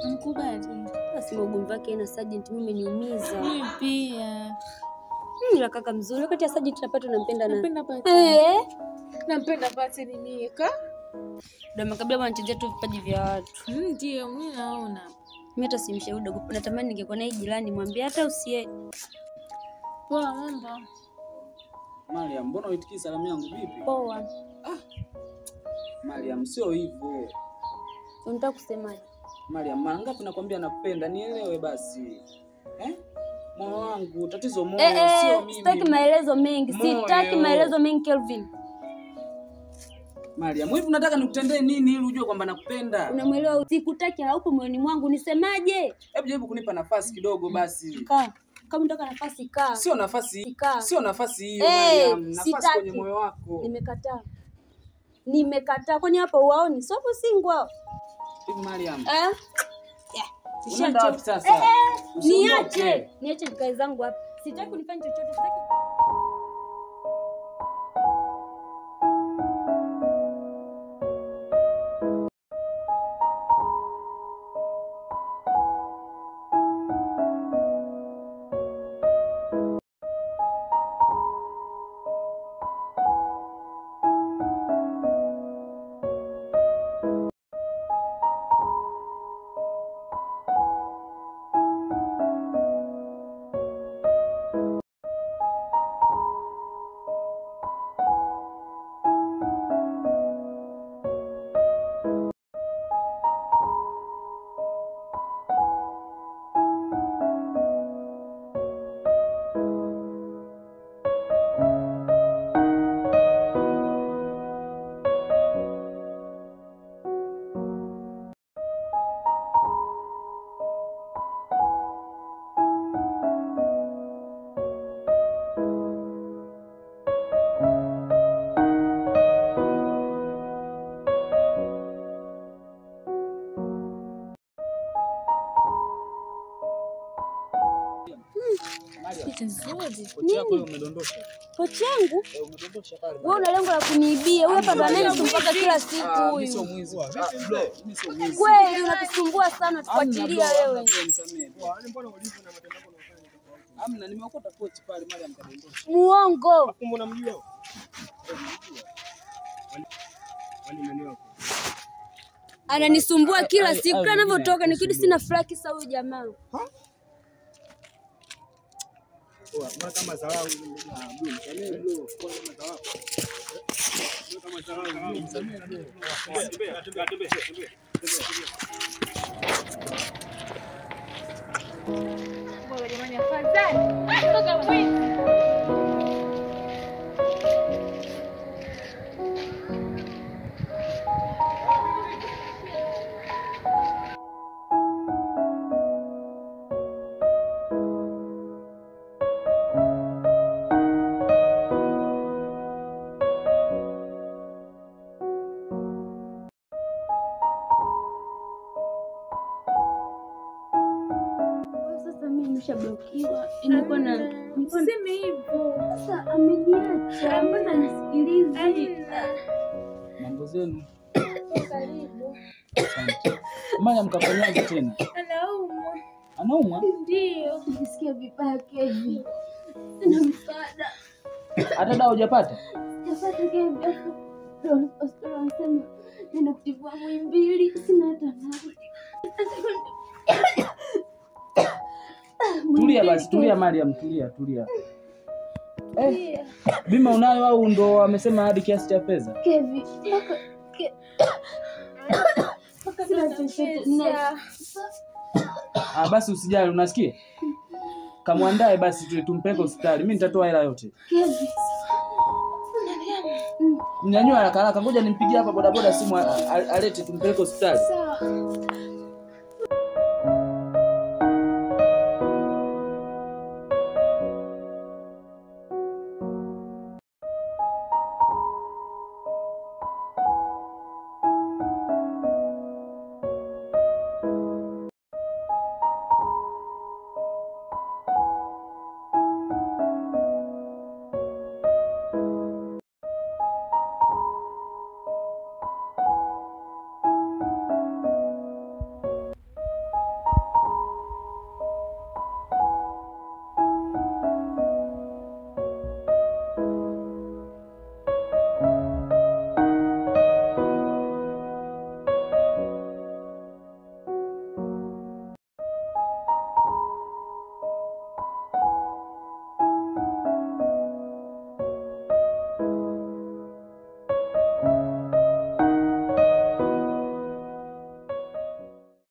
Mkubali. Basi ugomvi wake na Sergeant mimi niumiza. Mimi pia. La kaka mzuri. Wakati ya Sergeant tunapata unampenda nani? Nampenda Pati. Nampenda Pati ni Mika. Ndio makabila wanachezea tu vipaji vya watu. Ndio mimi naona. Mimi hata simshauri natamani ningekuwa naye jirani mwambie hata usiye. Poa mambo. Mariam, mbona uitiki salamu yangu vipi? Poa. Mariam, sio hivyo. Unataka kusemaje? Mariam, mara ngapi nakwambia nakupenda, nielewe basi. Moyo wangu, tatizo moyo, sio mimi. Sitaki maelezo mengi. Sitaki maelezo mengi Kelvin. Mariam, hivi unataka nikutendee nini ili ujue kwamba nakupenda? Unamwelewa? Sikutaki haupo moyoni mwangu. Nisemaje? Hebu jaribu kunipa nafasi kidogo basi. Kaa. Kama unataka nafasi kaa. Sio nafasi. Kaa. Sio nafasi hiyo Mariam, nafasi sitaki. kwenye moyo wako. Nimekataa. Kwani hapa uwaoni? Sopo singwa. Hivi Mariam. Unaenda wapi sasa? Niache nikae zangu hapa. Sitaki kunifanya chochote. Sitaki. Pochi yangu? Umedondosha pale. Wewe una lengo la kuniibia. Wewe hapa ndo ananisumbua kila siku huyu. Mimi sio mwizi. Mimi sio mwizi. Kweli unatusumbua sana tufuatilia wewe. Mbona ulivyo na matendo yako unafanya? Amna, nimeokota pochi pale Mariam kadondosha. Muongo. Kumbe unamjua? Wani nani wako? Ananisumbua kila siku anavyotoka nikidi sina flaki sa huyu jamaa. Mbona kama dharau bro, msamee bro, kwa kama dharau. Kama dharau, msamee bro. Tembea. Bora jamani afadhali. Toka mwizi. Blokiwa. Nilikuwa Sema hivyo. Sasa ameniacha. Mbona anasikiliza? Mambo zenu. Karibu. Asante. Maya mkafanyaje tena? Anaumwa. Anaumwa? Ndio. Nisikia vibaya hivi. Sina msaada. Hata dawa hujapata? Sijapata Kevin. Ndio hospitali wanasema nenda kutibiwa Muhimbili. Sina hata nauli. Tulia basi, tulia Mariam, tulia. Bima unayo au ndo amesema hadi kiasi cha pesa? Kevin. Basi usijali, unasikia? Kamwandae basi tumpeleke hospitali. Mimi nitatoa hela yote. Kevin. Mnyanyua haraka, ngoja nimpigie hapa bodaboda simu alete tumpeleke hospitali. Sawa.